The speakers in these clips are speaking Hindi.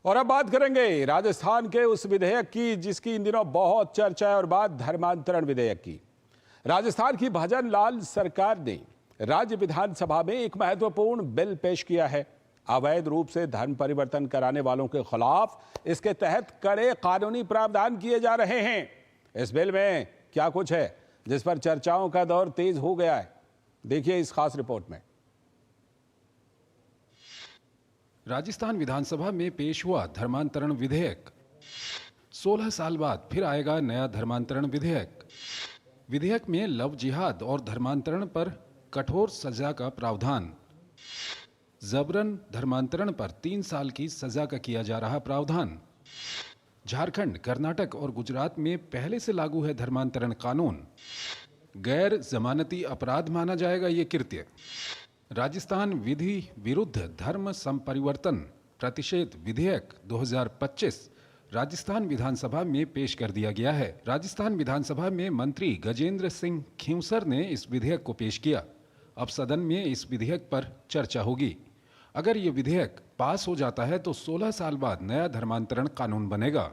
और अब बात करेंगे राजस्थान के उस विधेयक की जिसकी इन दिनों बहुत चर्चा है और बात धर्मांतरण विधेयक की। राजस्थान की भजन लाल सरकार ने राज्य विधानसभा में एक महत्वपूर्ण बिल पेश किया है। अवैध रूप से धर्म परिवर्तन कराने वालों के खिलाफ इसके तहत कड़े कानूनी प्रावधान किए जा रहे हैं। इस बिल में क्या कुछ है जिस पर चर्चाओं का दौर तेज हो गया है, देखिए इस खास रिपोर्ट में। राजस्थान विधानसभा में पेश हुआ धर्मांतरण विधेयक। 16 साल बाद फिर आएगा नया धर्मांतरण विधेयक। विधेयक में लव जिहाद और धर्मांतरण पर कठोर सजा का प्रावधान। जबरन धर्मांतरण पर 3 साल की सजा का किया जा रहा प्रावधान। झारखंड, कर्नाटक और गुजरात में पहले से लागू है धर्मांतरण कानून। गैर जमानती अपराध माना जाएगा ये कृत्य। राजस्थान विधि विरुद्ध धर्म संपरिवर्तन प्रतिषेध विधेयक 2025 राजस्थान विधानसभा में पेश कर दिया गया है। राजस्थान विधानसभा में मंत्री गजेंद्र सिंह खींवसर ने इस विधेयक को पेश किया। अब सदन में इस विधेयक पर चर्चा होगी। अगर ये विधेयक पास हो जाता है तो 16 साल बाद नया धर्मांतरण कानून बनेगा।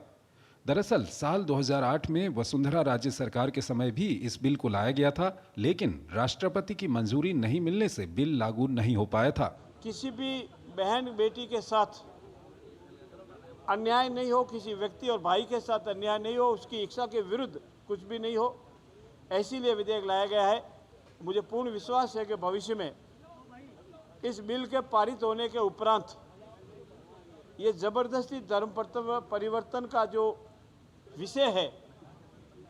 दरअसल साल 2008 में वसुंधरा राज्य सरकार के समय भी इस बिल को लाया गया था, लेकिन राष्ट्रपति की मंजूरी नहीं मिलने से बिल लागू नहीं हो पाया था। किसी भी बहन बेटी के साथ अन्याय नहीं हो, किसी व्यक्ति और भाई के साथ अन्याय नहीं हो, उसकी इच्छा के विरुद्ध कुछ भी नहीं हो, इसीलिए विधेयक लाया गया है। मुझे पूर्ण विश्वास है कि भविष्य में इस बिल के पारित होने के उपरांत ये जबरदस्ती धर्म परिवर्तन का जो विषय है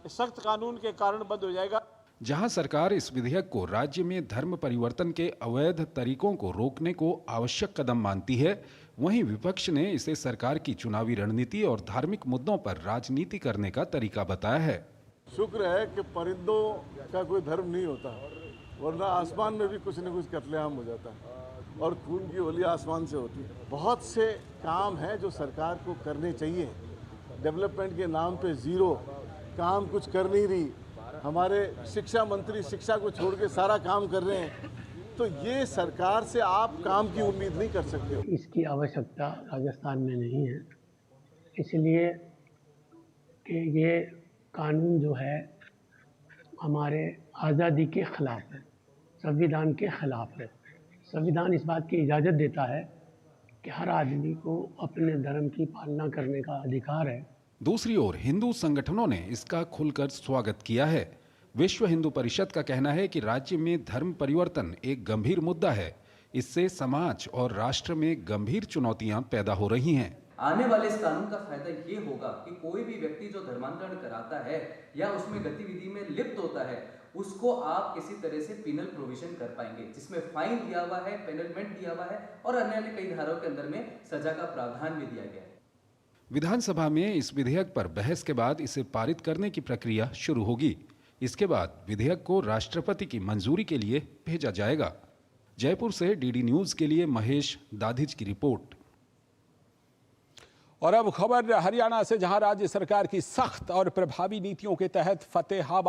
सख्त कानून के कारण बंद हो जाएगा। जहां सरकार इस विधेयक को राज्य में धर्म परिवर्तन के अवैध तरीकों को रोकने को आवश्यक कदम मानती है, वहीं विपक्ष ने इसे सरकार की चुनावी रणनीति और धार्मिक मुद्दों पर राजनीति करने का तरीका बताया है। शुक्र है कि परिंदों का कोई धर्म नहीं होता, वरना आसमान में भी कुछ न कुछ कत्लेआम हो जाता है और खून की होली आसमान से होती है। बहुत से काम हैं जो सरकार को करने चाहिए। डेवलपमेंट के नाम पे जीरो काम कुछ कर नहीं रही। हमारे शिक्षा मंत्री शिक्षा को छोड़ के सारा काम कर रहे हैं, तो ये सरकार से आप काम की उम्मीद नहीं कर सकते हो। इसकी आवश्यकता राजस्थान में नहीं है, इसलिए कि ये कानून जो है हमारे आज़ादी के खिलाफ है, संविधान के खिलाफ है। संविधान इस बात की इजाज़त देता है कि हर आदमी को अपने धर्म की पालना करने का अधिकार है। दूसरी ओर हिंदू संगठनों ने इसका खुलकर स्वागत किया है। विश्व हिंदू परिषद का कहना है कि राज्य में धर्म परिवर्तन एक गंभीर मुद्दा है। इससे समाज और राष्ट्र में गंभीर चुनौतियां पैदा हो रही हैं। आने वाले इस कानून का फायदा ये होगा कि कोई भी व्यक्ति जो धर्मांतरण कराता है या उसमें गतिविधि में लिप्त होता है, उसको आप किसी तरह से पिनल प्रोविजन कर पाएंगे, जिसमें फाइन दिया हुआ है, पेनल्मेंट दिया हुआ है और अन्य कई धाराओं के अंदर में सजा का प्रावधान भी दिया गया है। विधानसभा में इस विधेयक पर बहस के बाद इसे पारित करने की प्रक्रिया शुरू होगी। इसके बाद विधेयक को राष्ट्रपति की मंजूरी के लिए भेजा जाएगा। जयपुर से डीडी न्यूज के लिए महेश दाधिज की रिपोर्ट। और अब खबर हरियाणा से, जहां राज्य सरकार की सख्त और प्रभावी नीतियों के तहत फतेहाबाद